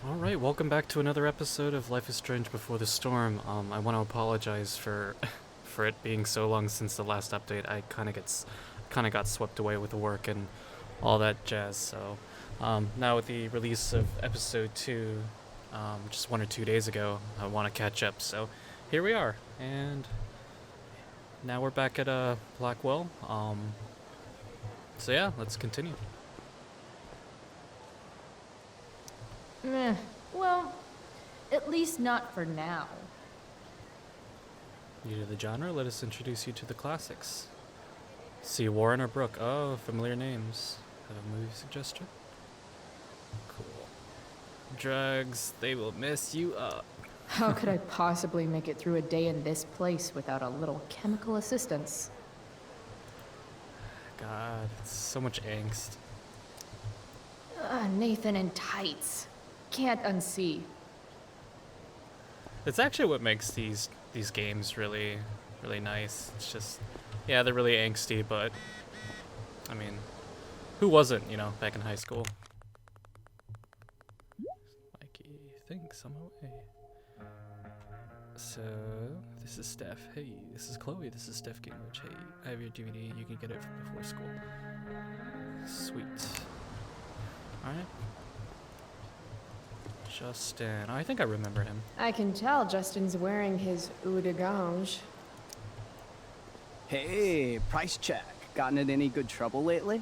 Alright, welcome back to another episode of Life is Strange Before the Storm. I want to apologize for for it being so long since the last update. I kind of got swept away with the work and all that jazz. So now with the release of episode 2 just 1 or 2 days ago, I want to catch up. So here we are, and now we're back at Blackwell. So yeah, let's continue. Meh. Well, at least not for now. New to the genre, let us introduce you to the classics. See Warren or Brooke. Oh, familiar names. Have a movie suggestion? Cool. Drugs, they will mess you up. How could I possibly make it through a day in this place without a little chemical assistance? God, it's so much angst. Nathan in tights. Can't unsee. It's actually what makes these games really nice. It's just, yeah, they're really angsty, but I mean, who wasn't, back in high school? Mikey thinks I'm away. So, this is Steph. Hey, this is Chloe. This is Steph Gingrich. Hey, I have your DVD. You can get it before school. Sweet. Alright. Justin. I think I remember him. I can tell Justin's wearing his eau de gange. Hey, price check. Gotten in any good trouble lately?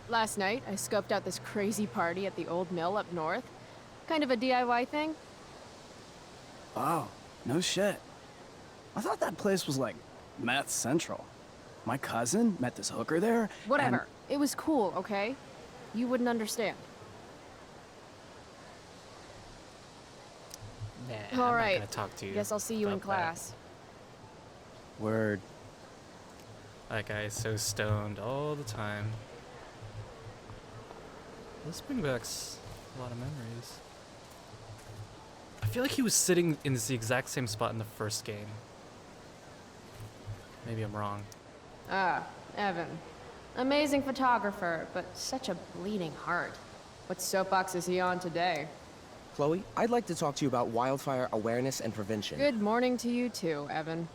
Last night, I scoped out this crazy party at the old mill up north. Kind of a DIY thing. Oh, no shit. I thought that place was like meth central. My cousin met this hooker there. Whatever. It was cool, okay? You wouldn't understand. Nah, All I'm right. not gonna talk to you. Guess I'll see you in about class. Word. That guy is so stoned all the time. This brings back a lot of memories. I feel like he was sitting in the exact same spot in the first game. Maybe I'm wrong. Ah, Evan. Amazing photographer, but such a bleeding heart. What soapbox is he on today? Chloe, I'd like to talk to you about wildfire awareness and prevention. Good morning to you too, Evan.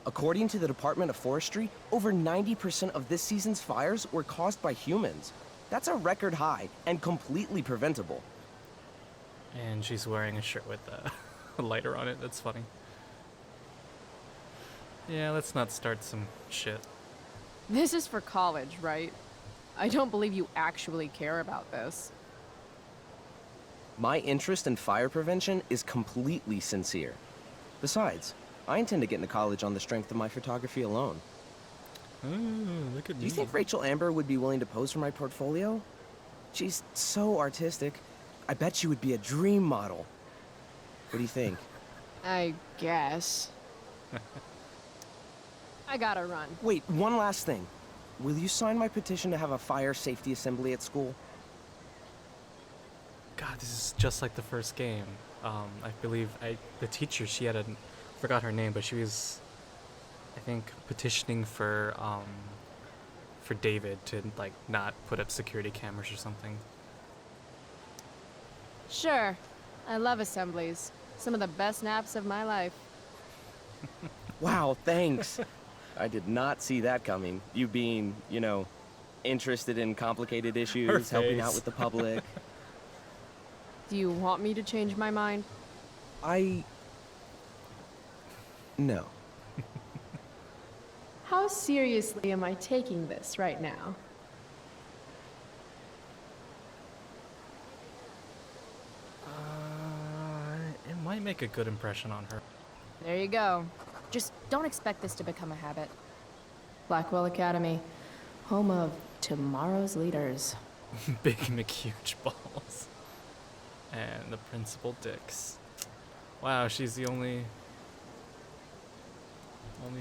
According to the Department of Forestry, over 90% of this season's fires were caused by humans. That's a record high and completely preventable. And she's wearing a shirt with a lighter on it. That's funny. Yeah, let's not start some shit. This is for college, right? I don't believe you actually care about this. My interest in fire prevention is completely sincere. Besides, I intend to get into college on the strength of my photography alone. Ooh, look at Do me. you think Rachel Amber would be willing to pose for my portfolio? She's so artistic. I bet she would be a dream model. What do you think? I guess. I gotta run. Wait, one last thing. Will you sign my petition to have a fire safety assembly at school? God, this is just like the first game. I believe the teacher, she had forgot her name, but she was, I think, petitioning for David to like not put up security cameras or something. Sure. I love assemblies. Some of the best naps of my life. Wow, thanks. I did not see that coming. You being, interested in complicated issues, helping out face. with the public. Do you want me to change my mind? No. How seriously am I taking this right now? It might make a good impression on her. There you go. Just don't expect this to become a habit. Blackwell Academy, home of tomorrow's leaders. Big McHuge balls. And the principal dicks. Wow, she's the only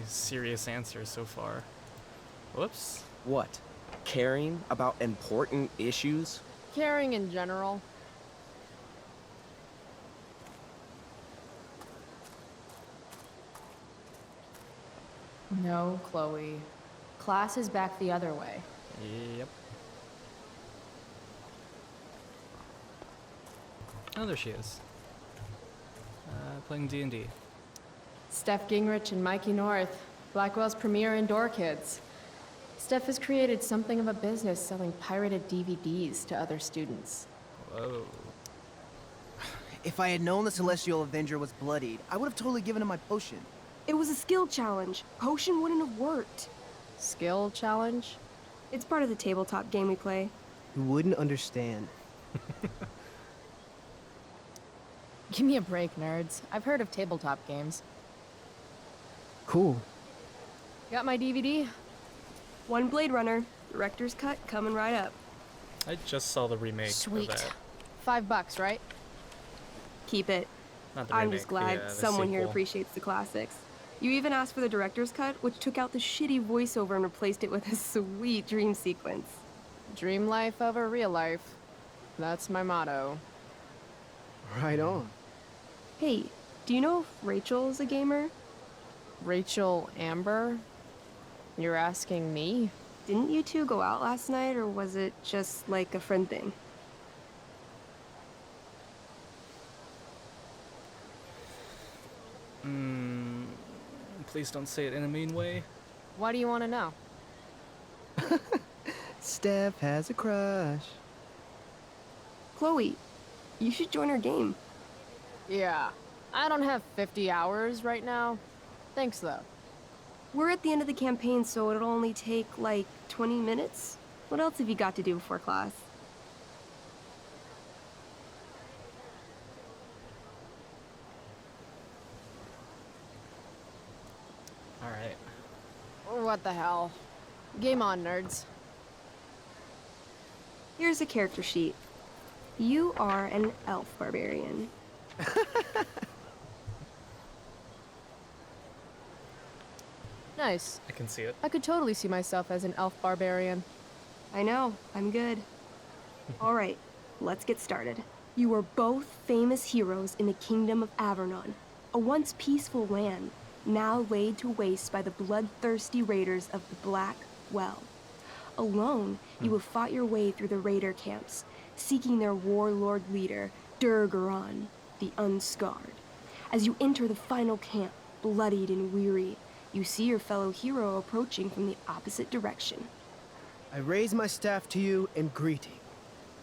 serious answer so far. Whoops. What? Caring about important issues? Caring in general. No, Chloe. Class is back the other way. Yep. Oh, there she is. Playing D&D. Steph Gingrich and Mikey North, Blackwell's premier indoor kids. Steph has created something of a business selling pirated DVDs to other students. Whoa. If I had known the Celestial Avenger was bloodied, I would have totally given him my potion. It was a skill challenge. Potion wouldn't have worked. Skill challenge? It's part of the tabletop game we play. You wouldn't understand. Give me a break, nerds. I've heard of tabletop games. Cool. Got my DVD? One Blade Runner, director's cut coming right up. I just saw the remake Sweet. of that. $5, right? Keep it. Not the I'm remake, just glad the someone here sequel. appreciates the classics. You even asked for the director's cut, which took out the shitty voiceover and replaced it with a sweet dream sequence. Dream life over real life. That's my motto. Right on. Hey, do you know if Rachel is a gamer? Rachel Amber? You're asking me? Didn't you two go out last night, or was it just like a friend thing? Please don't say it in a mean way. Why do you want to know? Steph has a crush. Chloe, you should join our game. Yeah. I don't have 50 hours right now. Thanks, though. We're at the end of the campaign, so it'll only take, like, 20 minutes. What else have you got to do before class? Alright. What the hell? Game on, nerds. Here's a character sheet. You are an elf barbarian. Nice. I can see it. I could totally see myself as an elf barbarian. I know, I'm good. All right, let's get started. You are both famous heroes in the kingdom of Avernon, a once peaceful land, now laid to waste by the bloodthirsty raiders of the Black Well. Alone, you have fought your way through the raider camps, seeking their warlord leader, Durgaron, the Unscarred. As you enter the final camp, bloodied and weary, you see your fellow hero approaching from the opposite direction. I raise my staff to you in greeting.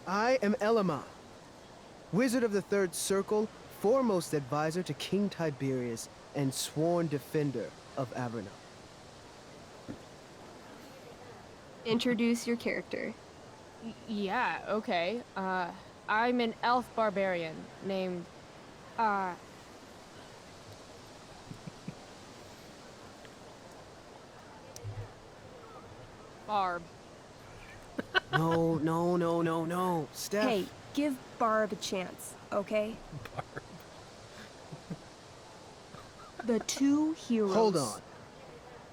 I am Elamon, wizard of the Third Circle, foremost advisor to King Tiberius, and sworn defender of Avernon. Introduce your character. Yeah, okay. I'm an elf barbarian named, Barb. No. Steph. Hey, give Barb a chance, okay? The two heroes. Hold on.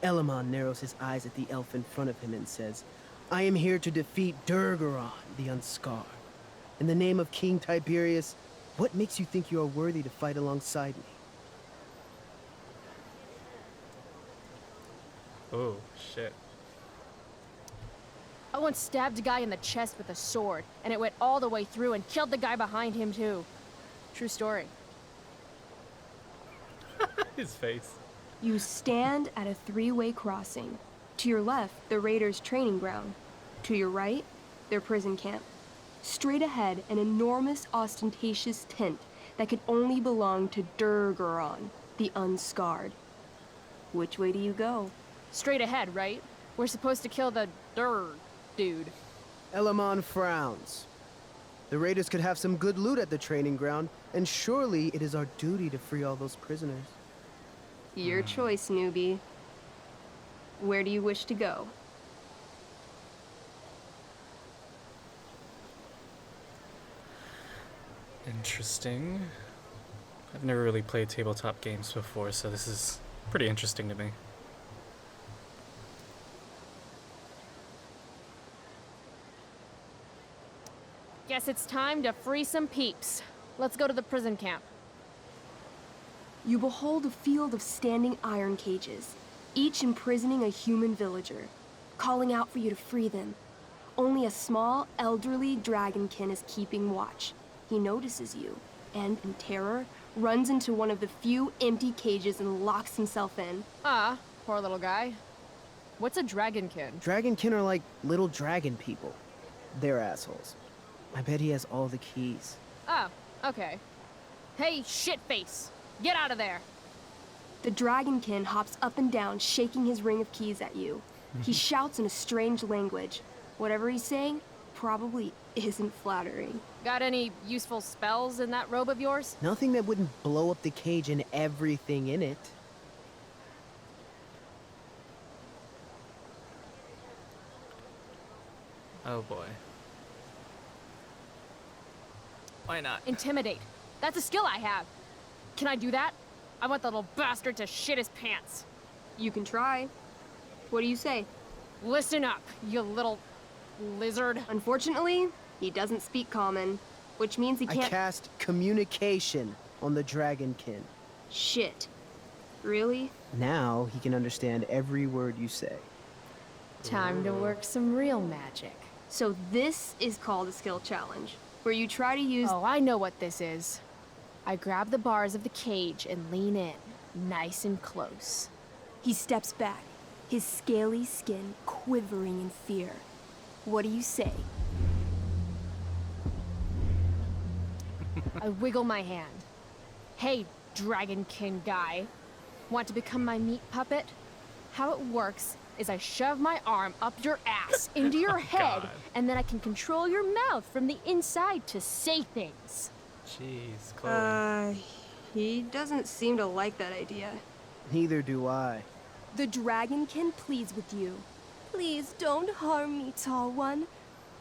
Elamon narrows his eyes at the elf in front of him and says, I am here to defeat Durgaron, the Unscarred. In the name of King Tiberius, what makes you think you are worthy to fight alongside me? Oh, shit. I once stabbed a guy in the chest with a sword, and it went all the way through and killed the guy behind him, too. True story. His face. You stand at a three-way crossing. To your left, the raiders' training ground. To your right, their prison camp. Straight ahead, an enormous, ostentatious tent that could only belong to Durgaron, the Unscarred. Which way do you go? Straight ahead, right? We're supposed to kill the dude. Elamon frowns. The raiders could have some good loot at the training ground, and surely it is our duty to free all those prisoners. Your choice, newbie. Where do you wish to go? Interesting. I've never really played tabletop games before, so this is pretty interesting to me. Guess it's time to free some peeps. Let's go to the prison camp. You behold a field of standing iron cages, each imprisoning a human villager. calling out for you to free them. Only a small, elderly dragonkin is keeping watch. He notices you, and in terror, runs into one of the few empty cages and locks himself in. Ah, poor little guy. What's a dragonkin? Dragonkin are like little dragon people. They're assholes. I bet he has all the keys. Oh, okay. Hey, shitface! Get out of there! The dragonkin hops up and down, shaking his ring of keys at you. He shouts in a strange language. Whatever he's saying probably isn't flattering. Got any useful spells in that robe of yours? Nothing that wouldn't blow up the cage and everything in it. Oh boy. Why not? Intimidate. That's a skill I have. Can I do that? I want the little bastard to shit his pants. You can try. What do you say? Listen up, you little lizard. Unfortunately, he doesn't speak common, which means he I can't. cast communication on the dragonkin. Shit. Really? Now he can understand every word you say. Time to work some real magic. So this is called a skill challenge, where you try to use. Oh, I know what this is. I grab the bars of the cage and lean in, nice and close. He steps back, his scaly skin quivering in fear. What do you say? I wiggle my hand. Hey, dragonkin guy. Want to become my meat puppet? How it works is I shove my arm up your ass into your head, God. and then I can control your mouth from the inside to say things. Jeez, Chloe. He doesn't seem to like that idea. Neither do I. The dragonkin pleads with you. Please don't harm me, tall one,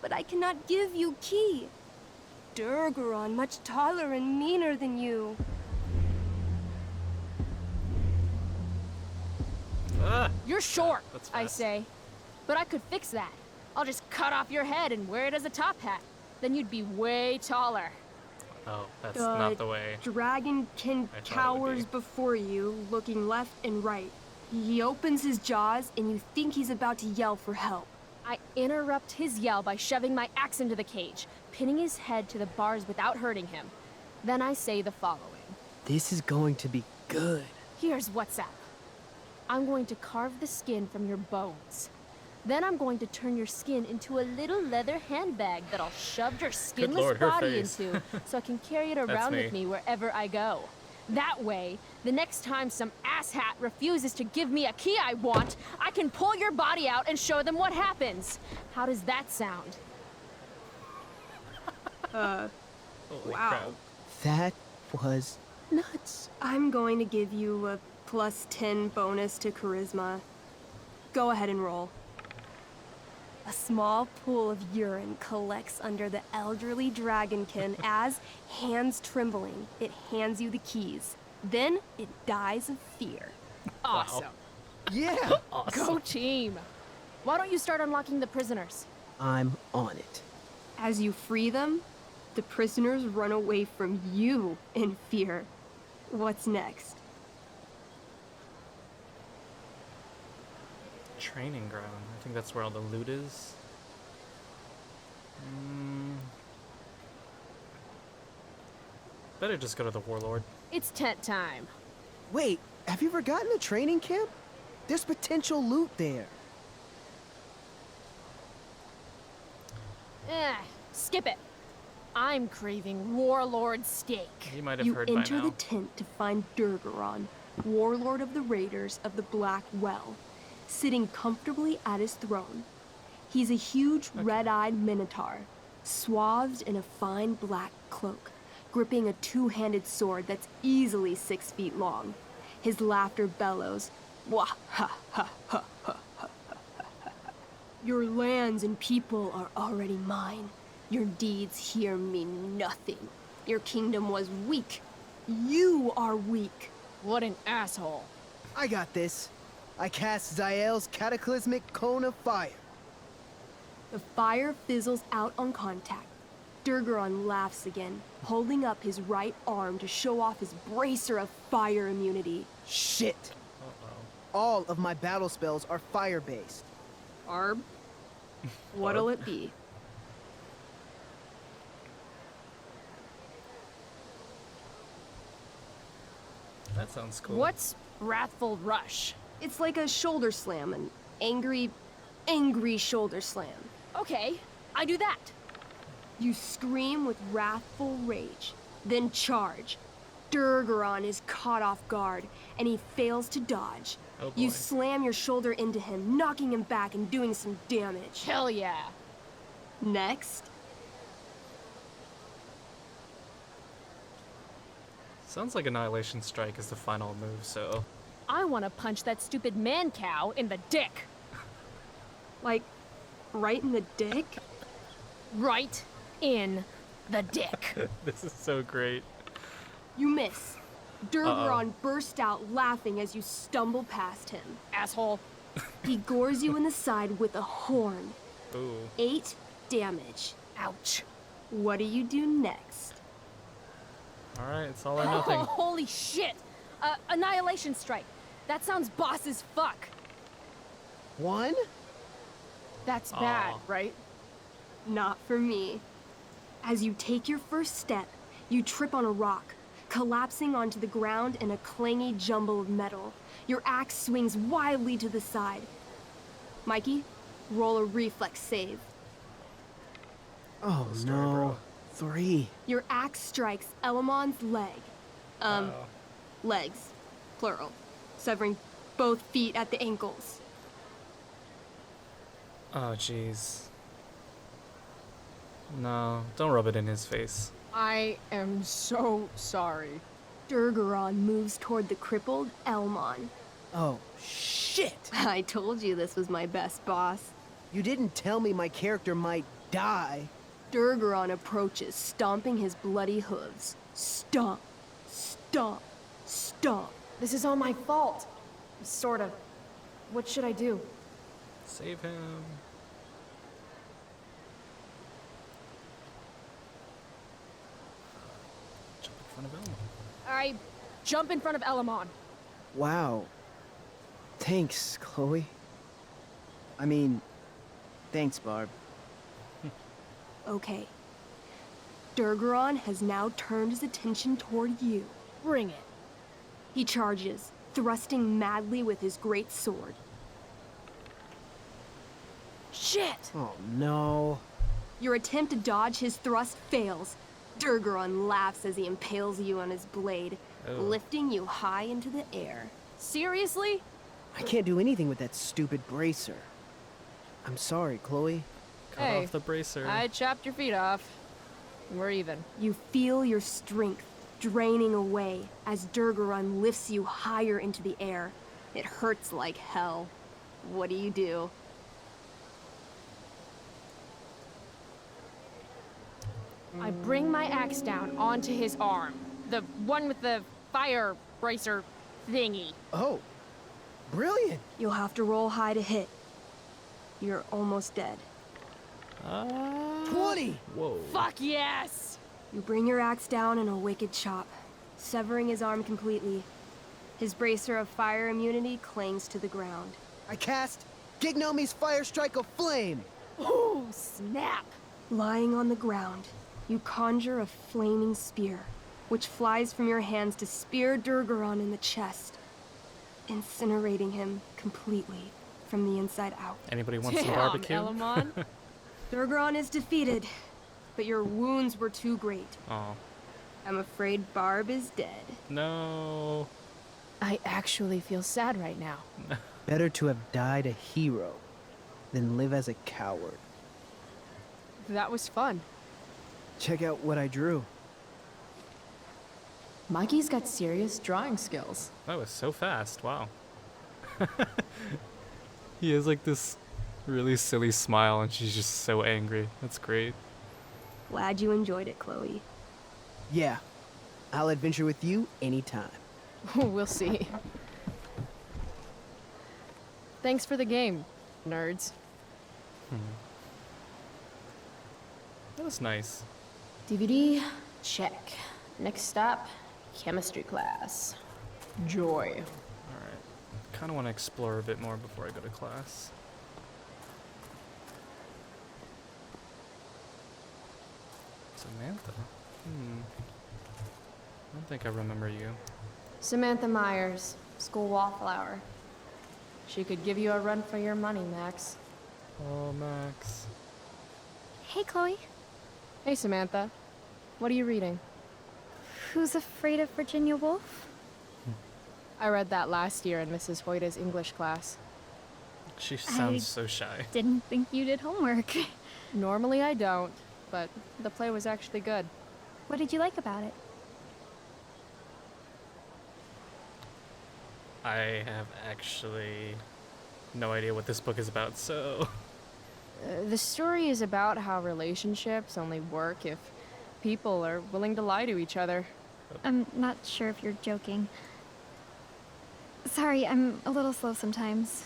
but I cannot give you key. Durgaron much taller and meaner than you. Ah! You're short, That's I fast. say. But I could fix that. I'll just cut off your head and wear it as a top hat. Then you'd be way taller. Oh, that's not the way. Dragonkin I thought it would cowers be. before you, looking left and right. He opens his jaws, and you think he's about to yell for help. I interrupt his yell by shoving my axe into the cage, pinning his head to the bars without hurting him. Then I say the following. This is going to be good. Here's what's up. I'm going to carve the skin from your bones. Then I'm going to turn your skin into a little leather handbag that I'll shove your skinless Lord, her body face. into so I can carry it around me. with me wherever I go. That way, the next time some asshat refuses to give me a key I want, I can pull your body out and show them what happens. How does that sound? Holy wow. crap. That was nuts. I'm going to give you a +10 bonus to charisma. Go ahead and roll. A small pool of urine collects under the elderly dragonkin as, hands trembling, it hands you the keys. Then it dies of fear. Awesome. Yeah, Go team. Why don't you start unlocking the prisoners? I'm on it. As you free them, the prisoners run away from you in fear. What's next? Training ground. I think that's where all the loot is. Better just go to the warlord. It's tent time. Wait, have you forgotten the training camp? There's potential loot there. Skip it. I'm craving warlord steak. You might have You heard by enter now. the tent to find Durgaron, warlord of the Raiders of the Black Well, sitting comfortably at his throne. He's a huge red-eyed minotaur, swathed in a fine black cloak, gripping a two-handed sword that's easily 6 feet long. His laughter bellows, "Wah ha ha ha ha ha ha ha. Your lands and people are already mine. Your deeds here mean nothing. Your kingdom was weak. You are weak." What an asshole. I got this. I cast Zael's cataclysmic cone of fire. The fire fizzles out on contact. Durgaron laughs again, holding up his right arm to show off his bracer of fire immunity. Shit. Uh-oh. All of my battle spells are fire-based. Barb, what'll it be? That sounds cool. What's Wrathful Rush? It's like a shoulder slam, an angry shoulder slam. Okay, I do that. You scream with wrathful rage, then charge. Durgaron is caught off guard, and he fails to dodge. Oh boy. You slam your shoulder into him, knocking him back and doing some damage. Hell yeah. Next, Sounds like Annihilation Strike is the final move, so... I want to punch that stupid man cow in the dick. like, right in the dick? Right in the dick. This is so great. You miss. Durgaron bursts out laughing as you stumble past him. Asshole. He gores you in the side with a horn. Ooh. 8 damage. Ouch. What do you do next? Alright, it's all or nothing. Holy shit! Annihilation Strike. That sounds boss as fuck. 1? That's bad, Aw. right? Not for me. As you take your first step, you trip on a rock, collapsing onto the ground in a clangy jumble of metal. Your axe swings wildly to the side. Mikey, roll a reflex save. Oh Story, no. bro. 3. Your axe strikes Elamon's leg. Legs, plural, severing both feet at the ankles. Oh, jeez. No, don't rub it in his face. I am so sorry. Durgaron moves toward the crippled Elmon. Oh, shit! I told you this was my best boss. You didn't tell me my character might die. Durgaron approaches, stomping his bloody hooves. Stomp, stomp, stomp. This is all my fault. Sort of. What should I do? Save him. Jump in front of Elmo. I jump in front of Elamon. Wow. Thanks, Chloe. I mean, thanks, Barb. Okay. Durgaron has now turned his attention toward you. Bring it. He charges, thrusting madly with his great sword. Shit! Oh no. Your attempt to dodge his thrust fails. Durgaron laughs as he impales you on his blade, Oh. lifting you high into the air. Seriously? I can't do anything with that stupid bracer. I'm sorry, Chloe. Cut Hey, off the bracer. I chopped your feet off. We're even. You feel your strength draining away as Durgaron lifts you higher into the air. It hurts like hell. What do you do? I bring my axe down onto his arm. The one with the fire bracer thingy. Oh, brilliant. You'll have to roll high to hit. You're almost dead. 20! Whoa. Fuck yes! You bring your axe down in a wicked chop, severing his arm completely. His bracer of fire immunity clings to the ground. I cast Gignomi's Fire Strike of Flame. Ooh, snap! Lying on the ground, you conjure a flaming spear, which flies from your hands to spear Durgaron in the chest, incinerating him completely from the inside out. Anybody want some Damn, barbecue? Elamon. Durgaron is defeated, but your wounds were too great. Oh. I'm afraid Barb is dead. No. I actually feel sad right now. Better to have died a hero than live as a coward. That was fun. Check out what I drew. Mikey's got serious drawing skills. That was so fast. Wow. He has like this really silly smile and she's just so angry. That's great. Glad you enjoyed it, Chloe. Yeah, I'll adventure with you anytime. We'll see. Thanks for the game, nerds. That was nice. DVD, check. Next stop, chemistry class. Joy. Alright. Kind of want to explore a bit more before I go to class. Samantha? I don't think I remember you. Samantha Myers, school wallflower. She could give you a run for your money, Max. Oh, Max. Hey, Chloe. Hey, Samantha. What are you reading? Who's Afraid of Virginia Woolf? I read that last year in Mrs. Hoyta's English class. She sounds so shy. Didn't think you did homework. Normally I don't, but the play was actually good. What did you like about it? I have actually no idea what this book is about, so... The story is about how relationships only work if people are willing to lie to each other. I'm not sure if you're joking. Sorry, I'm a little slow sometimes.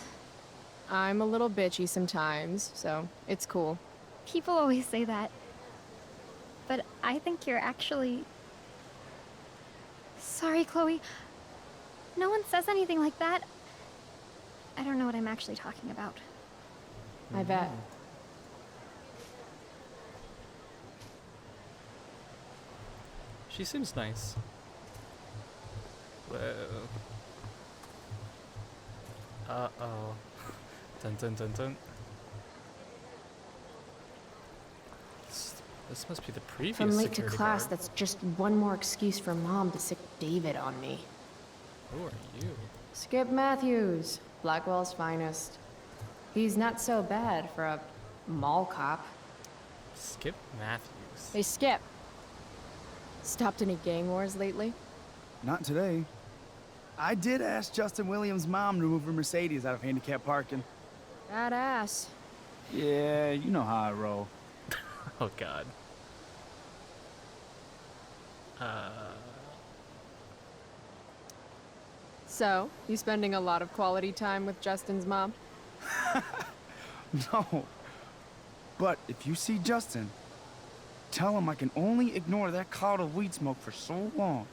I'm a little bitchy sometimes, so it's cool. People always say that. But I think you're actually... Sorry, Chloe. No one says anything like that. I don't know what I'm actually talking about. I bet. She seems nice. Whoa. Uh-oh. Dun dun dun dun. This must be the previous If I'm late to security class, guard. that's just one more excuse for Mom to sick David on me. Who are you? Skip Matthews, Blackwell's finest. He's not so bad for a mall cop. Skip Matthews. Hey, Skip. Stopped any gang wars lately? Not today. I did ask Justin Williams' mom to move her Mercedes out of handicap parking. Badass. Yeah, you know how I roll. Oh god. So, you spending a lot of quality time with Justin's mom? No. But if you see Justin, tell him I can only ignore that cloud of weed smoke for so long.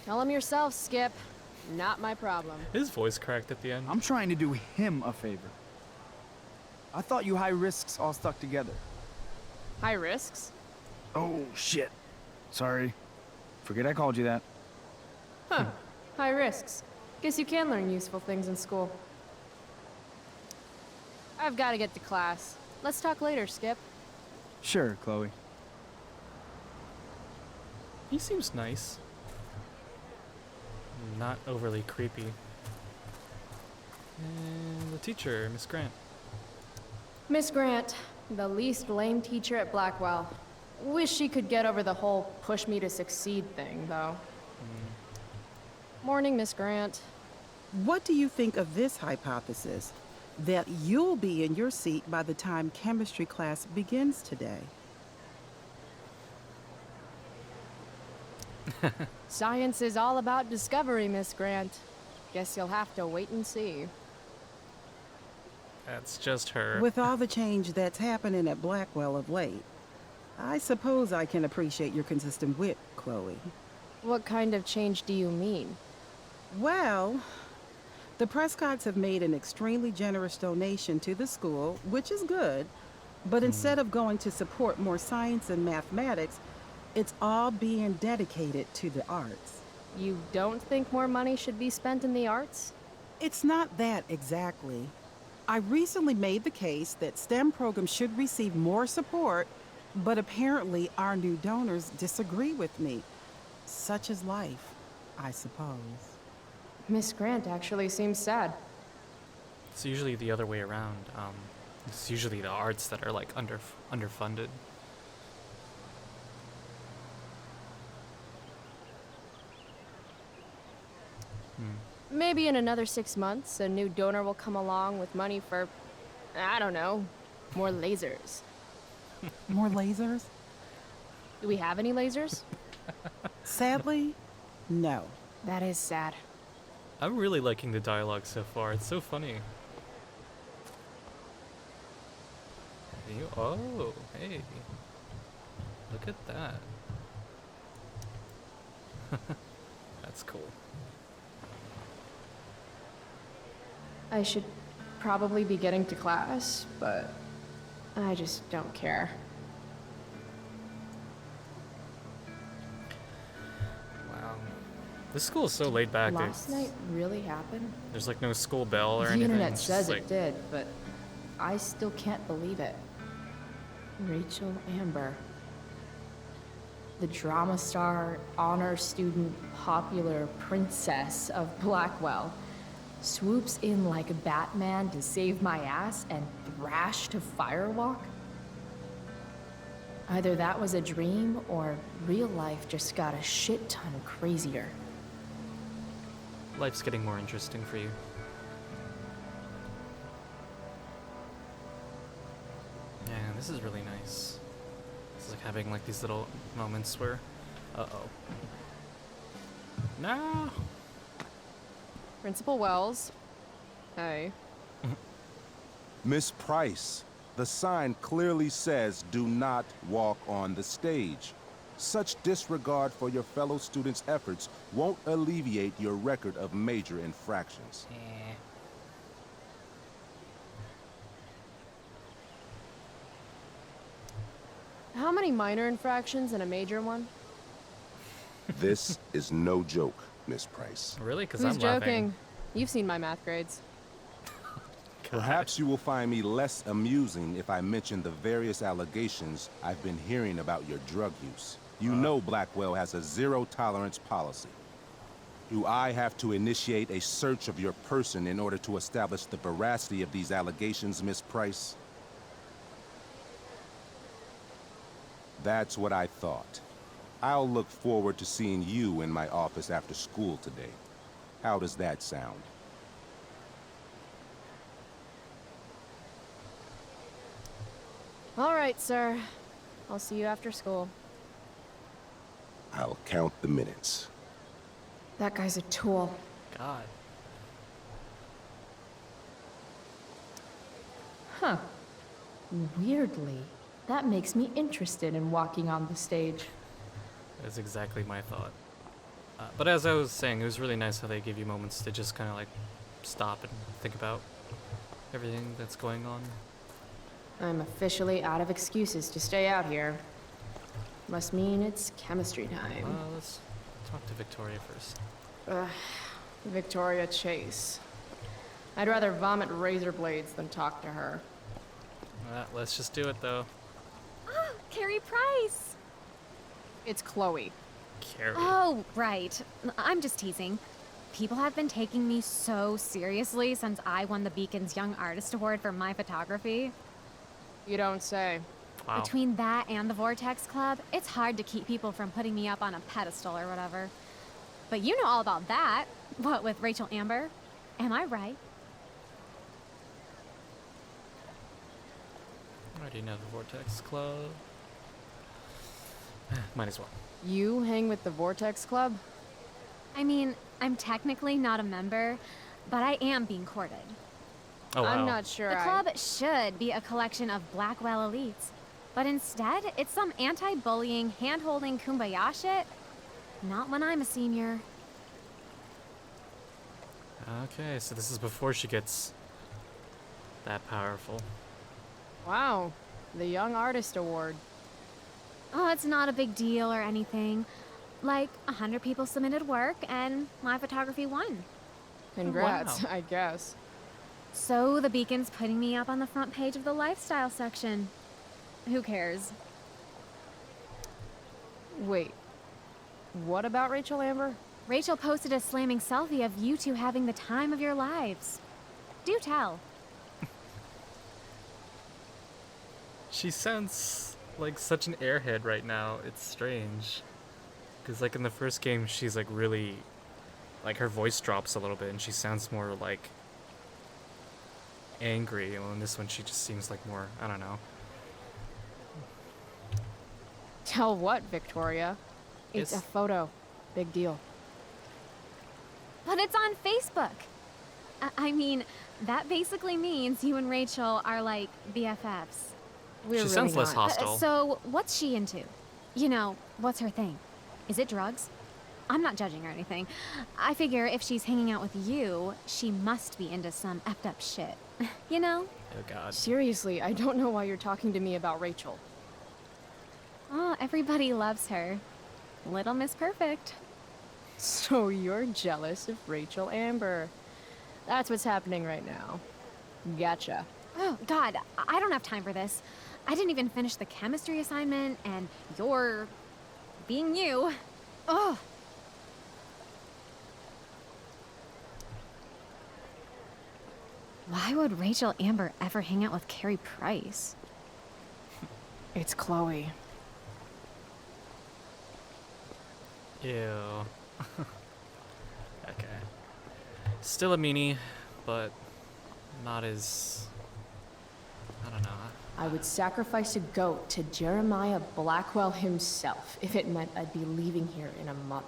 Tell him yourself, Skip. Not my problem. His voice cracked at the end. I'm trying to do him a favor. I thought you high risks all stuck together. High risks? Oh, shit. Sorry. Forget I called you that. Huh. High risks. Guess you can learn useful things in school. I've got to get to class. Let's talk later, Skip. Sure, Chloe. He seems nice. Not overly creepy. And the teacher, Miss Grant. Miss Grant, the least lame teacher at Blackwell. Wish she could get over the whole push me to succeed thing, though. Morning, Miss Grant. What do you think of this hypothesis? That you'll be in your seat by the time chemistry class begins today. Science is all about discovery, Miss Grant. Guess you'll have to wait and see. That's just her. With all the change that's happening at Blackwell of late, I suppose I can appreciate your consistent wit, Chloe. What kind of change do you mean? Well, the Prescotts have made an extremely generous donation to the school, which is good, but instead of going to support more science and mathematics, it's all being dedicated to the arts. You don't think more money should be spent in the arts? It's not that exactly. I recently made the case that STEM programs should receive more support, but apparently our new donors disagree with me. Such is life, I suppose. Miss Grant actually seems sad. It's usually the other way around. It's usually the arts that are like underfunded. Maybe in another 6 months, a new donor will come along with money for, I don't know, more lasers. More lasers? Do we have any lasers? Sadly, no. That is sad. I'm really liking the dialogue so far. It's so funny. Oh, hey. Look at that. That's cool. I should probably be getting to class, but I just don't care. This school is so laid back. Last night really happened? There's like no school bell or The anything. internet It's says just, it did, but I still can't believe it. Rachel Amber. The drama star, honor student, popular princess of Blackwell swoops in like Batman to save my ass and thrash to Firewalk? Either that was a dream or real life just got a shit ton crazier. Life's getting more interesting for you. Yeah, this is really nice. It's like having like these little moments where, uh-oh. No. Principal Wells. Hey. Miss Price, the sign clearly says do not walk on the stage. Such disregard for your fellow students' efforts won't alleviate your record of major infractions. How many minor infractions and a major one? This is no joke, Miss Price. Really? Because Who's I'm joking? laughing. You've seen my math grades. Perhaps you will find me less amusing if I mention the various allegations I've been hearing about your drug use. You know Blackwell has a zero-tolerance policy. Do I have to initiate a search of your person in order to establish the veracity of these allegations, Miss Price? That's what I thought. I'll look forward to seeing you in my office after school today. How does that sound? All right, sir. I'll see you after school. I'll count the minutes. That guy's a tool. God. Huh. Weirdly, that makes me interested in walking on the stage. That's exactly my thought. But as I was saying, it was really nice how they give you moments to just kind of like stop and think about everything that's going on. I'm officially out of excuses to stay out here. Must mean it's chemistry time. Let's talk to Victoria first. Victoria Chase. I'd rather vomit razor blades than talk to her. Let's just do it though. Oh, Carrie Price! It's Chloe. Carrie. Oh, right. I'm just teasing. People have been taking me so seriously since I won the Beacon's Young Artist Award for my photography. You don't say. Wow. Between that and the Vortex Club, it's hard to keep people from putting me up on a pedestal or whatever. But you know all about that. What with Rachel Amber? Am I right? I already know the Vortex Club. Might as well. You hang with the Vortex Club? I mean, I'm technically not a member, but I am being courted. Oh, wow. I'm not sure The club should be a collection of Blackwell elites, but instead, it's some anti-bullying, hand-holding kumbaya shit. Not when I'm a senior. Okay, so this is before she gets that powerful. Wow. The Young Artist Award. Oh, it's not a big deal or anything. Like, 100 people submitted work, and my photography won. Congrats, Wow. I guess. So the Beacon's putting me up on the front page of the lifestyle section. Who cares? Wait. What about Rachel Amber? Rachel posted a slamming selfie of you two having the time of your lives. Do tell. She sounds like such an airhead right now. It's strange. Because, like, in the first game, she's, like, really... Like, her voice drops a little bit, and she sounds more, like... angry. Well, in this one, she just seems like more... I don't know. Tell what, Victoria? It's a Yes. photo. Big deal. But it's on Facebook. I mean, that basically means you and Rachel are like BFFs. We're She really sounds less not. hostile. So, what's she into? You know, what's her thing? Is it drugs? I'm not judging or anything. I figure if she's hanging out with you, she must be into some effed up shit. You know? Oh, God. Seriously, I don't know why you're talking to me about Rachel. Oh, everybody loves her. Little Miss Perfect. So you're jealous of Rachel Amber. That's what's happening right now. Gotcha. Oh, God, I don't have time for this. I didn't even finish the chemistry assignment, and you're being you. Ugh. Why would Rachel Amber ever hang out with Carrie Price? It's Chloe. Ew. Okay. Still a meanie, but not as... I don't know. I would sacrifice a goat to Jeremiah Blackwell himself if it meant I'd be leaving here in a month.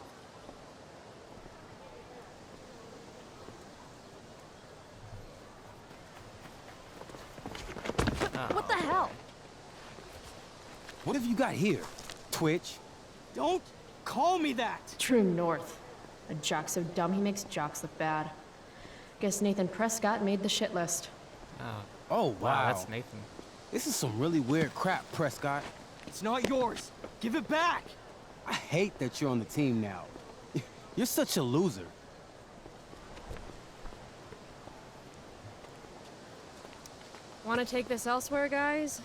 What the hell? What have you got here? Twitch? Don't call me that! True north. A jock so dumb he makes jocks look bad. Guess Nathan Prescott made the shit list. Oh, Oh, wow, that's Nathan. This is some really weird crap, Prescott. It's not yours. Give it back! I hate that you're on the team now. You're such a loser. Want to take this elsewhere, guys?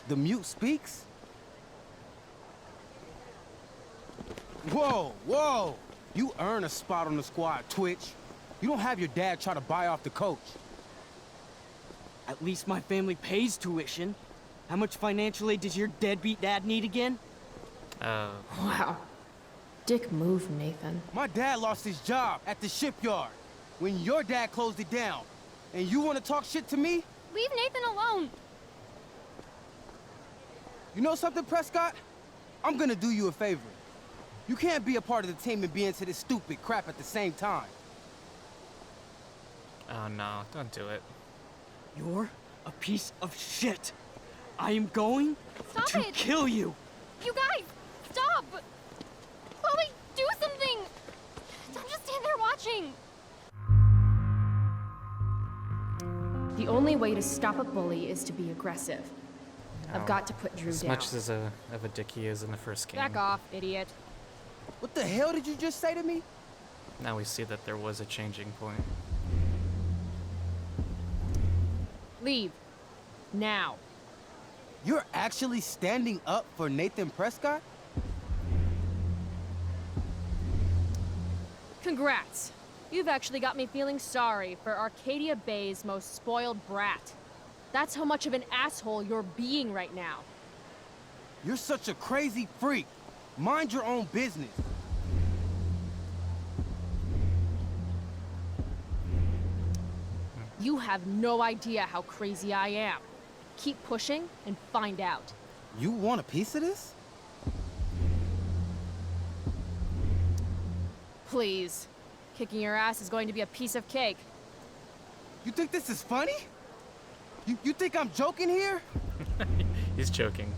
The mute speaks? Whoa, whoa! You earn a spot on the squad, Twitch. You don't have your dad try to buy off the coach. At least my family pays tuition. How much financial aid does your deadbeat dad need again? Wow. Dick move, Nathan. My dad lost his job at the shipyard when your dad closed it down. And you want to talk shit to me? Leave Nathan alone. You know something, Prescott? I'm gonna do you a favor. You can't be a part of the team and be into this stupid crap at the same time. Oh no, don't do it. You're a piece of shit. I am going Stop to it! kill you. You guys, stop! Chloe, do something! Don't just stand there watching. The only way to stop a bully is to be aggressive. I've got to put Drew As down. much as of a dick he is in the first game. Back off, idiot. What the hell did you just say to me? Now we see that there was a changing point. Leave. Now. You're actually standing up for Nathan Prescott? Congrats. You've actually got me feeling sorry for Arcadia Bay's most spoiled brat. That's how much of an asshole you're being right now. You're such a crazy freak. Mind your own business. You have no idea how crazy I am. Keep pushing and find out. You want a piece of this? Please. Kicking your ass is going to be a piece of cake. You think this is funny? You think I'm joking here? He's joking.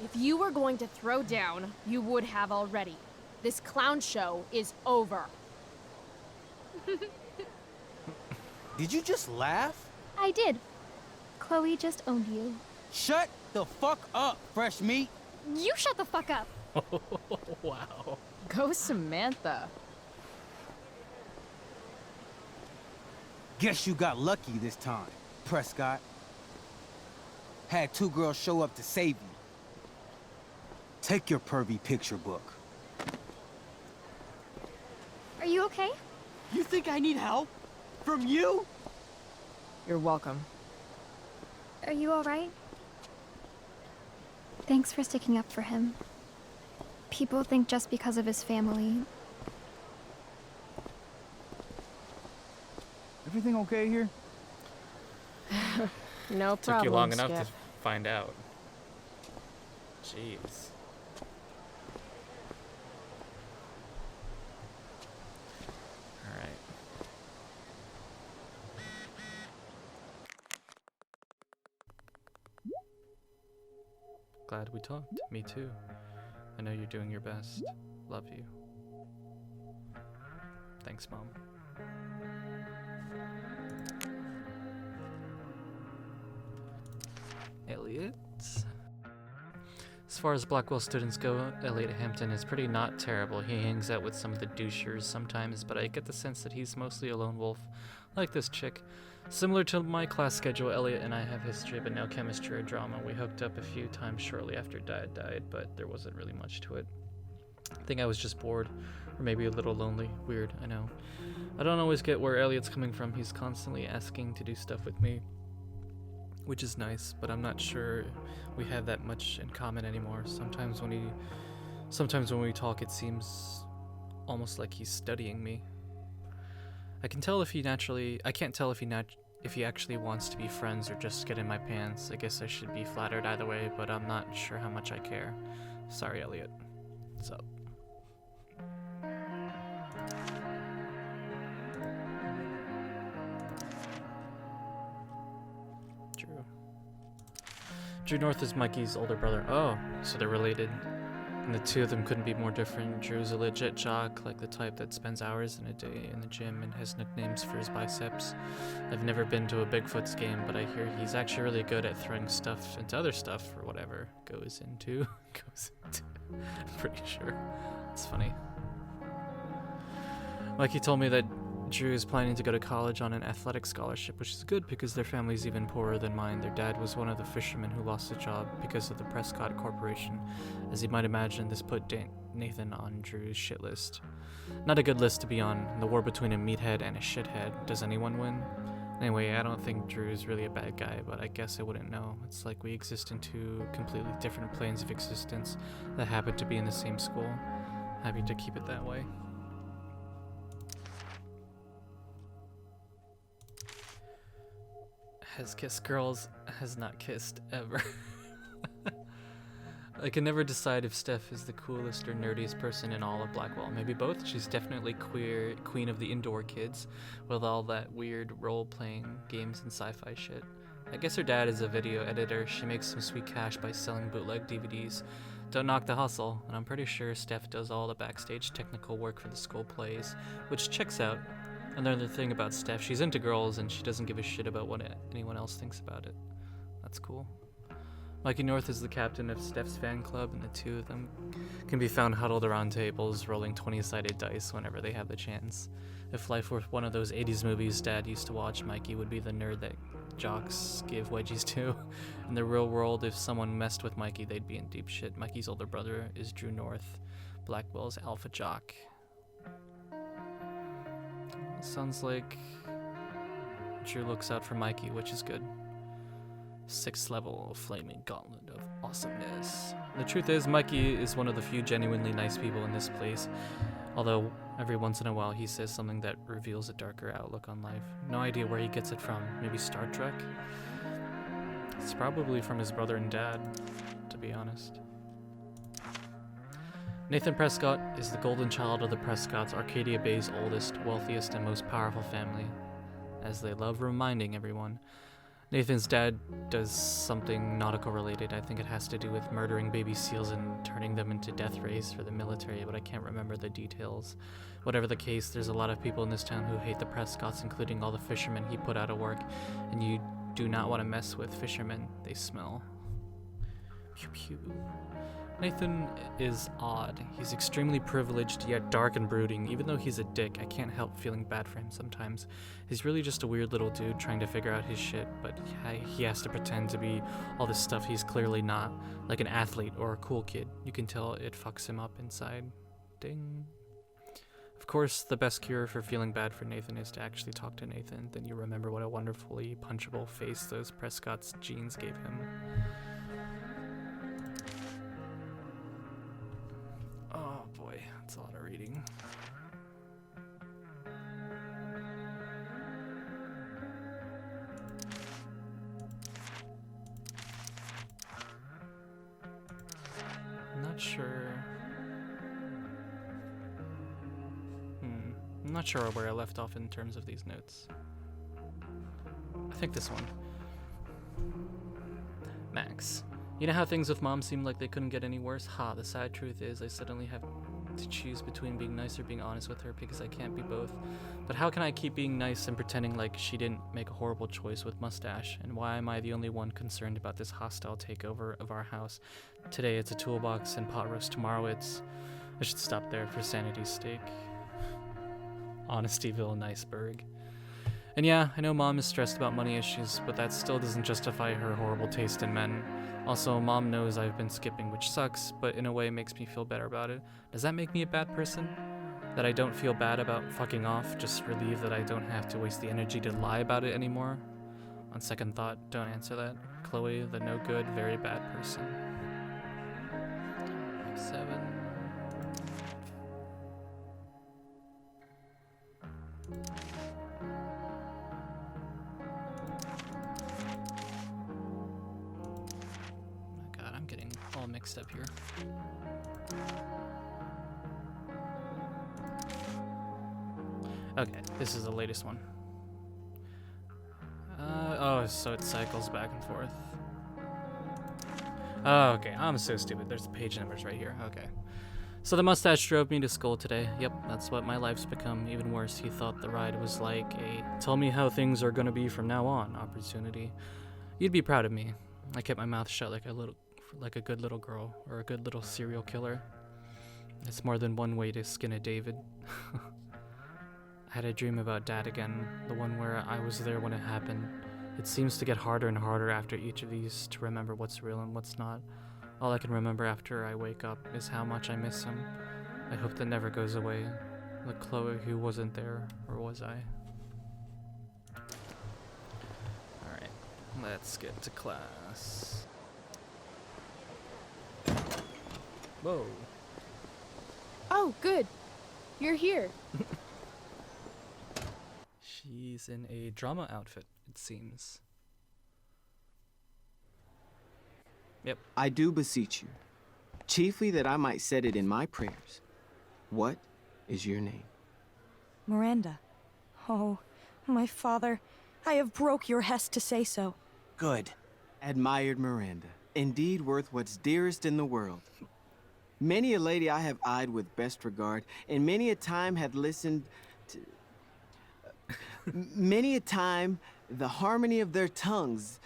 If you were going to throw down, you would have already. This clown show is over. Did you just laugh? I did. Chloe just owned you. Shut the fuck up, fresh meat. You shut the fuck up. Wow. Go Samantha. Guess you got lucky this time, Prescott. Had two girls show up to save you. Take your pervy picture book. Are you okay? You think I need help? From you? You're welcome. Are you alright? Thanks for sticking up for him. People think just because of his family. Everything okay here? No problem. Took you long enough Skip. to find out. Jeez. Alright. Glad we talked. Me too. I know you're doing your best. Love you. Thanks, Mom. Elliot. As far as Blackwell students go, Elliot Hampton is pretty not terrible. He hangs out with some of the douchers sometimes, but I get the sense that he's mostly a lone wolf, like this chick. Similar to my class schedule, Elliot and I have history, but no chemistry or drama. We hooked up a few times shortly after Dad died, but there wasn't really much to it. I think I was just bored, or maybe a little lonely. Weird, I know. I don't always get where Elliot's coming from. He's constantly asking to do stuff with me, which is nice, but I'm not sure we have that much in common anymore. Sometimes when we talk, it seems almost like he's studying me. I can't tell if he actually wants to be friends or just get in my pants. I guess I should be flattered either way, but I'm not sure how much I care. Sorry, Elliot. What's up? Drew North is Mikey's older brother. Oh, so they're related. And the two of them couldn't be more different. Drew's a legit jock, like the type that spends hours in a day in the gym and has nicknames for his biceps. I've never been to a Bigfoot's game, but I hear he's actually really good at throwing stuff into other stuff, or whatever goes into. I'm pretty sure. It's funny. Mikey told me that Drew is planning to go to college on an athletic scholarship, which is good because their family's even poorer than mine. Their dad was one of the fishermen who lost the job because of the Prescott Corporation. As you might imagine, this put Nathan on Drew's shit list. Not a good list to be on. The war between a meathead and a shithead. Does anyone win? Anyway, I don't think Drew's really a bad guy, but I guess I wouldn't know. It's like we exist in two completely different planes of existence that happen to be in the same school. Happy to keep it that way. Has kissed girls, has not kissed ever. I can never decide if Steph is the coolest or nerdiest person in all of Blackwell. Maybe both. She's definitely queen of the indoor kids, with all that weird role-playing games and sci-fi shit. I guess her dad is a video editor. She makes some sweet cash by selling bootleg DVDs. Don't knock the hustle, and I'm pretty sure Steph does all the backstage technical work for the school plays, which checks out. Another thing about Steph, she's into girls and she doesn't give a shit about what anyone else thinks about it. That's cool. Mikey North is the captain of Steph's fan club, and the two of them can be found huddled around tables, rolling 20-sided dice whenever they have the chance. If life were one of those 80s movies Dad used to watch, Mikey would be the nerd that jocks give wedgies to. In the real world, if someone messed with Mikey, they'd be in deep shit. Mikey's older brother is Drew North, Blackwell's alpha jock. Sounds like Drew looks out for Mikey, which is good. 6th level flaming gauntlet of awesomeness. The truth is, Mikey is one of the few genuinely nice people in this place, although every once in a while he says something that reveals a darker outlook on life. No idea where he gets it from. Maybe Star Trek? It's probably from his brother and dad, to be honest. Nathan Prescott is the golden child of the Prescotts, Arcadia Bay's oldest, wealthiest, and most powerful family, as they love reminding everyone. Nathan's dad does something nautical related. I think it has to do with murdering baby seals and turning them into death rays for the military, but I can't remember the details. Whatever the case, there's a lot of people in this town who hate the Prescotts, including all the fishermen he put out of work, and you do not want to mess with fishermen. They smell. Pew pew. Nathan is odd. He's extremely privileged, yet dark and brooding. Even though he's a dick, I can't help feeling bad for him sometimes. He's really just a weird little dude trying to figure out his shit, but he has to pretend to be all this stuff he's clearly not, like an athlete or a cool kid. You can tell it fucks him up inside. Ding. Of course, the best cure for feeling bad for Nathan is to actually talk to Nathan. Then you remember what a wonderfully punchable face those Prescott's genes gave him. Oh boy, that's a lot of reading. I'm not sure. I'm not sure where I left off in terms of these notes. I think this one. Max. You know how things with Mom seemed like they couldn't get any worse? Ha, the sad truth is I suddenly have to choose between being nice or being honest with her because I can't be both. But how can I keep being nice and pretending like she didn't make a horrible choice with Mustache? And why am I the only one concerned about this hostile takeover of our house? Today it's a toolbox and pot roast. Tomorrow it's... I should stop there for sanity's sake. Honestyville, Niceberg. And yeah, I know Mom is stressed about money issues, but that still doesn't justify her horrible taste in men. Also, Mom knows I've been skipping, which sucks, but in a way makes me feel better about it. Does that make me a bad person? That I don't feel bad about fucking off, just relieved that I don't have to waste the energy to lie about it anymore? On second thought, don't answer that. Chloe, the no good, very bad person. 7. All mixed up here. Okay, this is the latest one. Oh, so it cycles back and forth. Oh, okay, I'm so stupid. There's page numbers right here. Okay. So the mustache drove me to school today. Yep, that's what my life's become. Even worse, he thought the ride was like a tell me how things are gonna be from now on opportunity. You'd be proud of me. I kept my mouth shut like a good little girl, or a good little serial killer. It's more than one way to skin a David. I had a dream about Dad again, the one where I was there when it happened. It seems to get harder and harder after each of these to remember what's real and what's not. All I can remember after I wake up is how much I miss him. I hope that never goes away. The Chloe who wasn't there, or was I? Alright, let's get to class. Whoa. Oh, good. You're here. She's in a drama outfit, it seems. Yep. I do beseech you, chiefly that I might set it in my prayers. What is your name? Miranda. Oh, my father, I have broke your hest to say so. Good. Admired Miranda, indeed worth what's dearest in the world. Many a lady I have eyed with best regard, and many a time had listened to... many a time the harmony of their tongues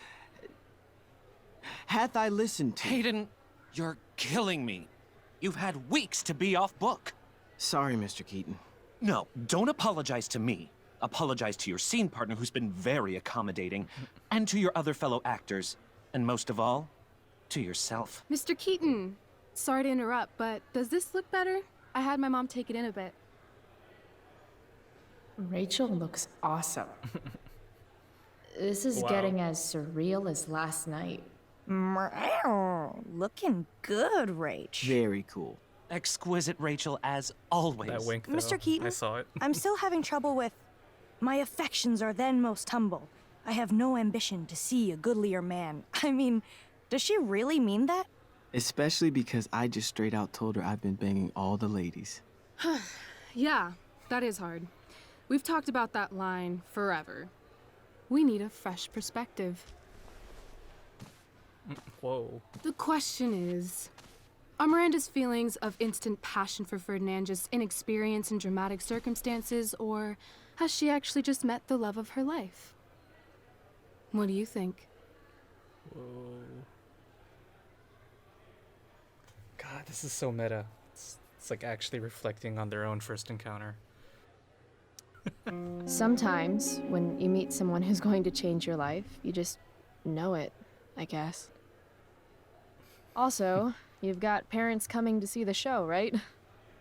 hath I listened to. Hayden, you're killing me. You've had weeks to be off book. Sorry, Mr. Keaton. No, don't apologize to me. Apologize to your scene partner who's been very accommodating, and to your other fellow actors, and most of all, to yourself. Mr. Keaton, sorry to interrupt, but does this look better? I had my mom take it in a bit. Rachel looks awesome. This is getting as surreal as last night. Looking good, Rach. Very cool. Exquisite, Rachel, as always. That wink, though. Mr. Keaton, I saw it. I'm still having trouble with... My affections are then most humble. I have no ambition to see a goodlier man. I mean, does she really mean that? Especially because I just straight out told her I've been banging all the ladies. Yeah, that is hard. We've talked about that line forever. We need a fresh perspective. Whoa. The question is, are Miranda's feelings of instant passion for Ferdinand just inexperience in dramatic circumstances, or has she actually just met the love of her life? What do you think? Whoa. God, this is so meta. It's like actually reflecting on their own first encounter. Sometimes, when you meet someone who's going to change your life, you just know it, I guess. Also, you've got parents coming to see the show, right?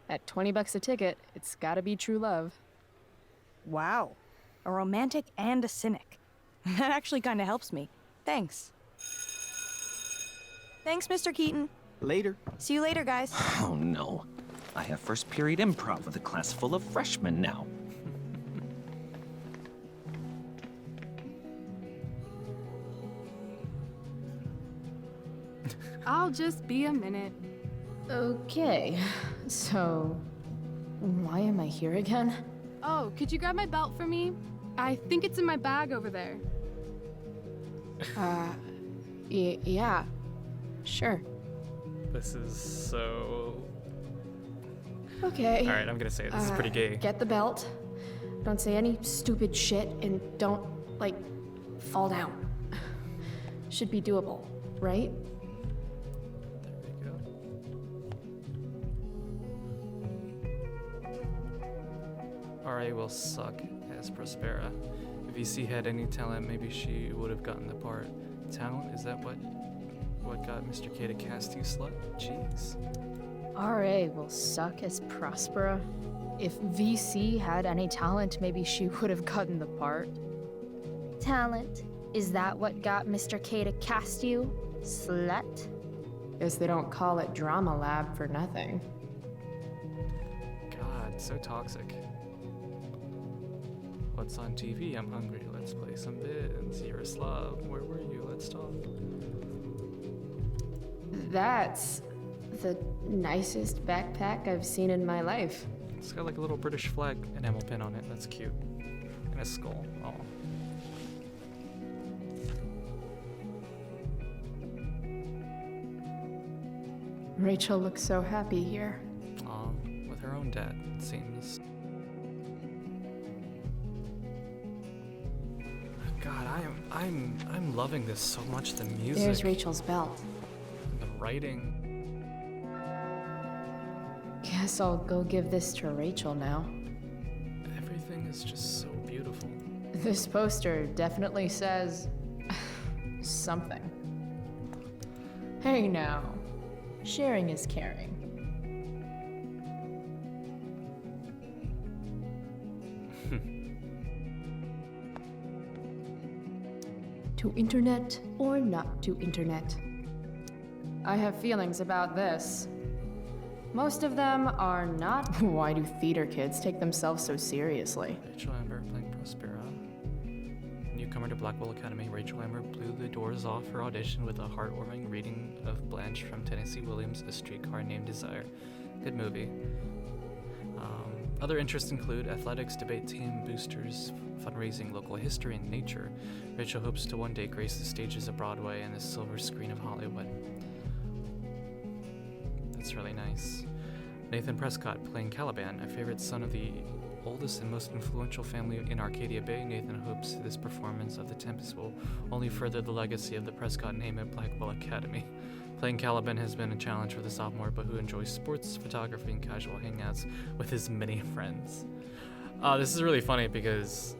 At $20 a ticket, it's gotta be true love. Wow. A romantic and a cynic. That actually kind of helps me. Thanks. Thanks, Mr. Keaton. Later. See you later, guys. Oh no. I have first period improv with a class full of freshmen now. I'll just be a minute. Okay, so why am I here again? Oh, could you grab my belt for me? I think it's in my bag over there. Yeah, sure. This is so... Okay. Alright, I'm gonna say it. This is pretty gay. Get the belt. Don't say any stupid shit, and don't, like, fall down. Should be doable, right? There we go. RA will suck as Prospera. If VC had any talent, maybe she would have gotten the part. Talent? Is that what got Mr. K to cast you, slut? Jeez. RA will suck as Prospera. If VC had any talent, maybe she would have gotten the part. Talent? Is that what got Mr. K to cast you, slut? Guess they don't call it Drama Lab for nothing. God, so toxic. What's on TV? I'm hungry. Let's play some bids. You're a slob. Where were you? Let's talk. That's the nicest backpack I've seen in my life. It's got like a little British flag enamel pin on it. That's cute. And a skull. Oh. Rachel looks so happy here. Aw, with her own dad, it seems. God, I'm loving this so much. The music. There's Rachel's belt. The writing. Guess I'll go give this to Rachel now. Everything is just so beautiful. This poster definitely says something. Hey now, sharing is caring. To internet or not to internet? I have feelings about this. Most of them are not. Why do theater kids take themselves so seriously? Rachel Amber playing Prospera. Newcomer to Blackwell Academy, Rachel Amber blew the doors off her audition with a heartwarming reading of Blanche from Tennessee Williams' A Streetcar Named Desire. Good movie. Other interests include athletics, debate team, boosters, fundraising, local history, and nature. Rachel hopes to one day grace the stages of Broadway and the silver screen of Hollywood. That's really nice. Nathan Prescott playing Caliban, a favorite son of the oldest and most influential family in Arcadia Bay. Nathan hopes this performance of The Tempest will only further the legacy of the Prescott name at Blackwell Academy. Playing Caliban has been a challenge for the sophomore, but who enjoys sports, photography, and casual hangouts with his many friends. This is really funny because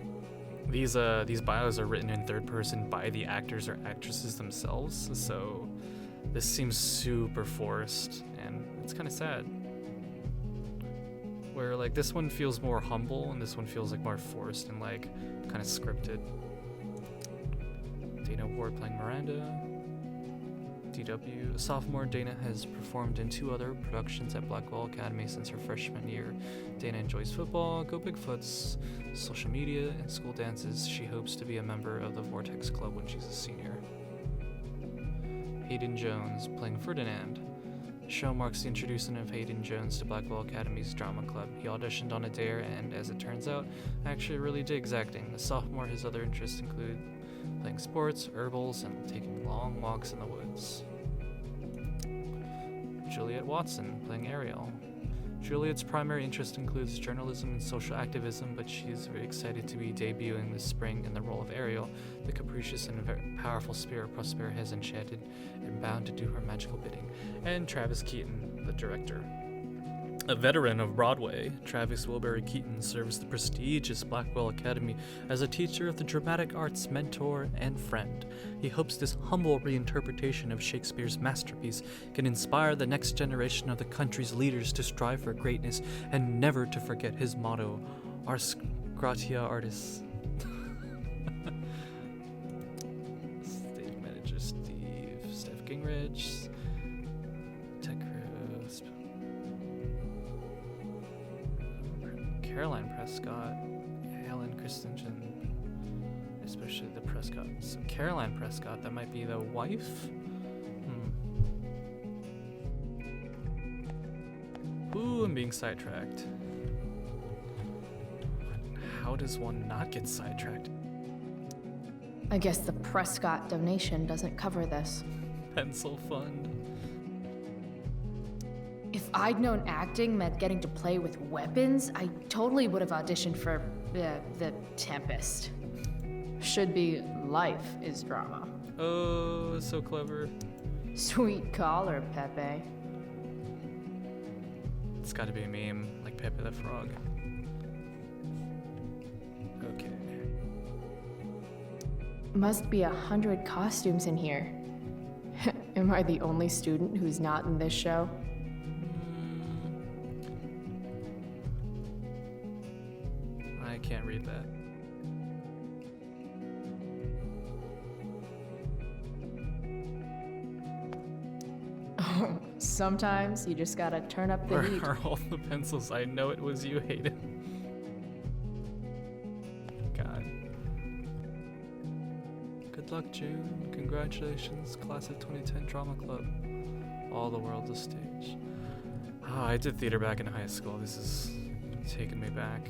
these bios are written in third person by the actors or actresses themselves, so this seems super forced, and it's kind of sad. Where like this one feels more humble, and this one feels like more forced and like kind of scripted. Dana Ward playing Miranda. DW. A sophomore, Dana has performed in 2 other productions at Blackwell Academy since her freshman year. Dana enjoys football, Go Bigfoots, social media, and school dances. She hopes to be a member of the Vortex Club when she's a senior. Hayden Jones playing Ferdinand. The show marks the introduction of Hayden Jones to Blackwell Academy's drama club. He auditioned on a dare and, as it turns out, actually really digs acting. The sophomore, his other interests include playing sports, herbals, and taking long walks in the woods. Juliet Watson playing Ariel. Juliet's primary interest includes journalism and social activism, but she is very excited to be debuting this spring in the role of Ariel, the capricious and very powerful spirit Prospera has enchanted and bound to do her magical bidding. And Travis Keaton, the director. A veteran of Broadway, Travis Wilbury Keaton serves the prestigious Blackwell Academy as a teacher of the dramatic arts, mentor, and friend. He hopes this humble reinterpretation of Shakespeare's masterpiece can inspire the next generation of the country's leaders to strive for greatness and never to forget his motto, Ars Gratia Artis. Stage manager Steph Gingrich, tech crew, Caroline Prescott, Helen Christensen, especially the Prescott. So Caroline Prescott, that might be the wife? Ooh, I'm being sidetracked. How does one not get sidetracked? I guess the Prescott donation doesn't cover this. Pencil fund. If I'd known acting meant getting to play with weapons, I totally would have auditioned for the Tempest. Should be life is drama. Oh, so clever. Sweet collar, Pepe. It's gotta be a meme, like Pepe the Frog. Okay. Must be 100 costumes in here. Am I the only student who's not in this show? I can't read that. Sometimes you just gotta turn up the Where heat. are all the pencils? I know it was you, Hayden. God. Good luck, June. Congratulations, class of 2010 Drama Club. All the world's a stage. Oh, I did theater back in high school. This is taking me back.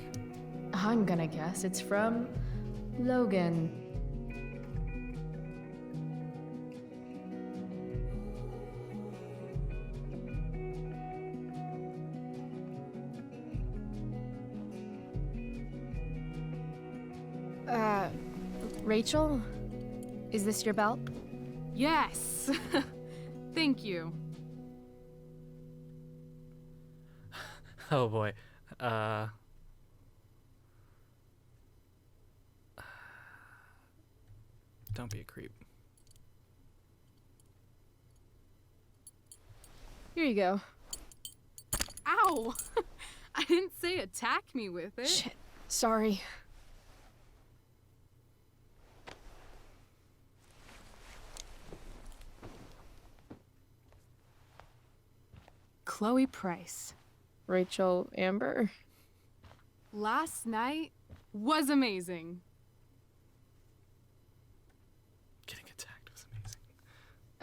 I'm gonna guess it's from Logan. Rachel? Is this your belt? Yes! Thank you. Oh boy. Don't be a creep. Here you go. Ow! I didn't say attack me with it. Shit. Sorry. Chloe Price. Rachel Amber. Last night was amazing. Getting attacked was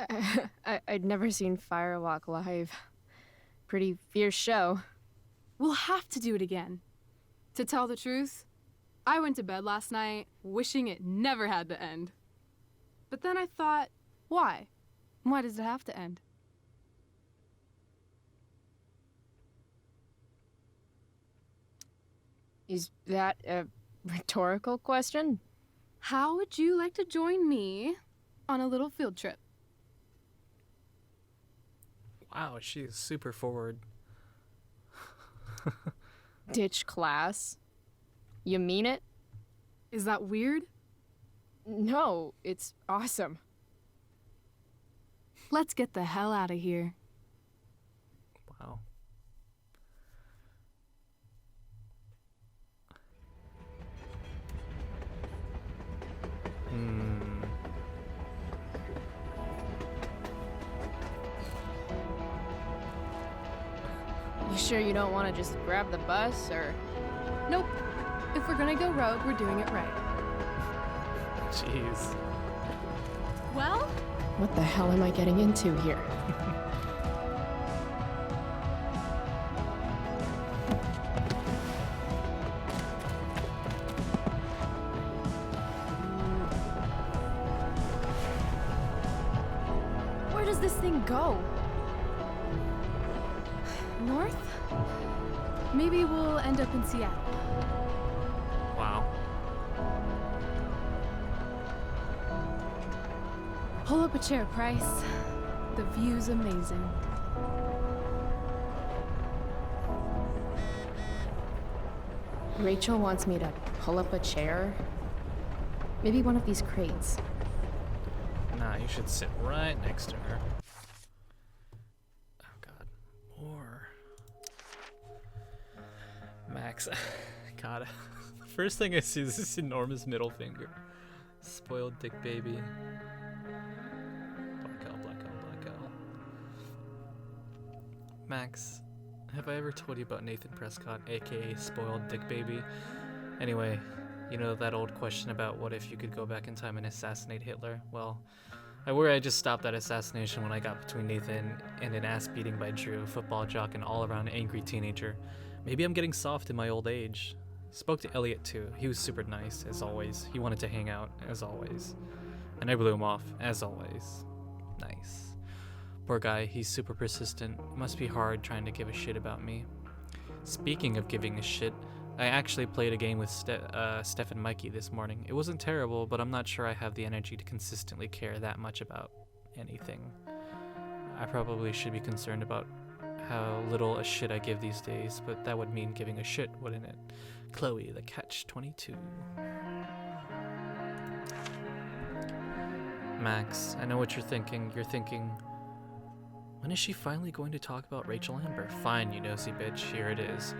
amazing. I'd never seen Firewalk live. Pretty fierce show. We'll have to do it again. To tell the truth, I went to bed last night wishing it never had to end. But then I thought, why? Why does it have to end? Is that a rhetorical question? How would you like to join me on a little field trip? Wow, she is super forward. Ditch class? You mean it? Is that weird? No, it's awesome. Let's get the hell out of here. Wow. You sure you don't want to just grab the bus, or...? Nope. If we're gonna go rogue, we're doing it right. Jeez. Well? What the hell am I getting into here? Where does this thing go? North? Maybe we'll end up in Seattle. Wow. Pull up a chair, Price. The view's amazing. Rachel wants me to pull up a chair. Maybe one of these crates. Nah, you should sit right next to her. Oh god. More. Max. God. The first thing I see is this enormous middle finger. Spoiled dick baby. Black L, Black L, Black L. Max, have I ever told you about Nathan Prescott, aka Spoiled Dick Baby? Anyway, you know that old question about what if you could go back in time and assassinate Hitler? Well, I worry I just stopped that assassination when I got between Nathan and an ass beating by Drew, a football jock and all-around angry teenager. Maybe I'm getting soft in my old age. Spoke to Elliot too. He was super nice, as always. He wanted to hang out, as always. And I blew him off, as always. Nice. Poor guy, he's super persistent. Must be hard trying to give a shit about me. Speaking of giving a shit, I actually played a game with Steph and Mikey this morning. It wasn't terrible, but I'm not sure I have the energy to consistently care that much about anything. I probably should be concerned about how little a shit I give these days, but that would mean giving a shit, wouldn't it? Chloe, the Catch-22. Max, I know what you're thinking. You're thinking, when is she finally going to talk about Rachel Amber? Fine, you nosy bitch, here it is.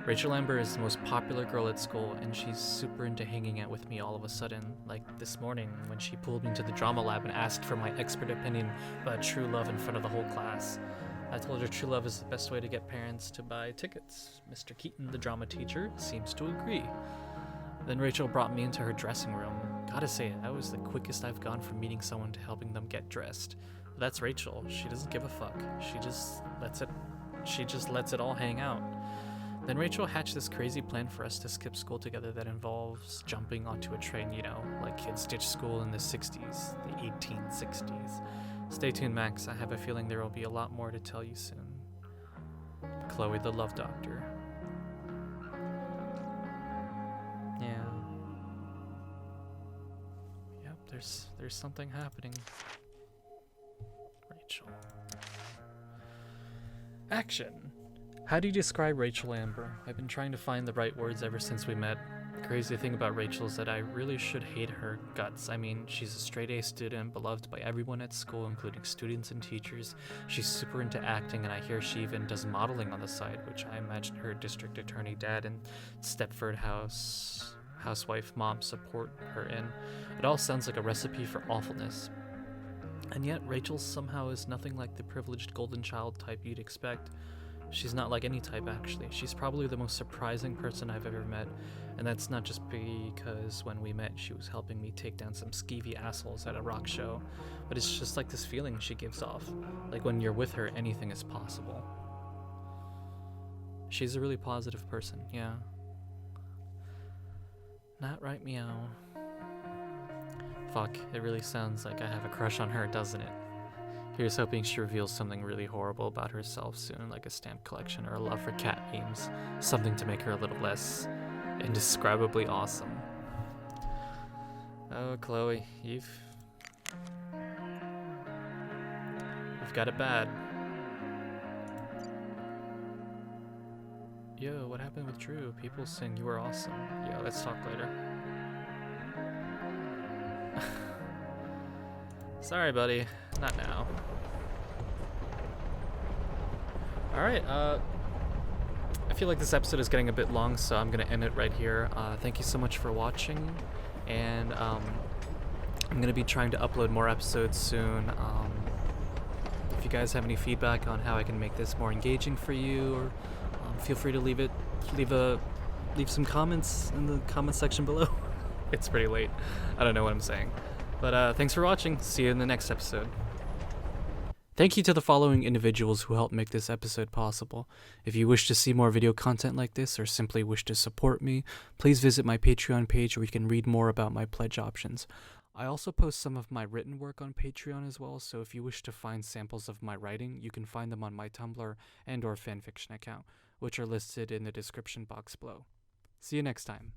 Rachel Amber is the most popular girl at school, and she's super into hanging out with me all of a sudden. Like this morning, when she pulled me into the drama lab and asked for my expert opinion about true love in front of the whole class. I told her true love is the best way to get parents to buy tickets. Mr. Keaton, the drama teacher, seems to agree. Then Rachel brought me into her dressing room. Gotta say, that was the quickest I've gone from meeting someone to helping them get dressed. But that's Rachel. She doesn't give a fuck. She just lets it all hang out. Then Rachel hatched this crazy plan for us to skip school together that involves jumping onto a train, you know, like kids ditch school in the 60s, the 1860s. Stay tuned, Max. I have a feeling there will be a lot more to tell you soon. Chloe, the love doctor. Yeah. Yep, there's something happening. Rachel. Action. How do you describe Rachel Amber? I've been trying to find the right words ever since we met. The crazy thing about Rachel is that I really should hate her guts. I mean, she's a straight-A student, beloved by everyone at school, including students and teachers. She's super into acting, and I hear she even does modeling on the side, which I imagine her district attorney dad and Stepford housewife mom support her in. It all sounds like a recipe for awfulness. And yet, Rachel somehow is nothing like the privileged golden child type you'd expect. She's not like any type, actually. She's probably the most surprising person I've ever met, and that's not just because when we met, she was helping me take down some skeevy assholes at a rock show, but it's just like this feeling she gives off. Like when you're with her, anything is possible. She's a really positive person, yeah. Not right, meow. Fuck, it really sounds like I have a crush on her, doesn't it? Here's hoping she reveals something really horrible about herself soon, like a stamp collection or a love for cat memes. Something to make her a little less indescribably awesome. Oh, Chloe, you've got it bad. Yo, what happened with Drew? People saying you were awesome. Yo, let's talk later. Sorry, buddy. Not now. Alright, I feel like this episode is getting a bit long, so I'm gonna end it right here. Thank you so much for watching, and I'm gonna be trying to upload more episodes soon. If you guys have any feedback on how I can make this more engaging for you, or feel free to leave some comments in the comment section below. It's pretty late. I don't know what I'm saying. But thanks for watching. See you in the next episode. Thank you to the following individuals who helped make this episode possible. If you wish to see more video content like this or simply wish to support me, please visit my Patreon page where you can read more about my pledge options. I also post some of my written work on Patreon as well, so if you wish to find samples of my writing, you can find them on my Tumblr and or Fanfiction account, which are listed in the description box below. See you next time.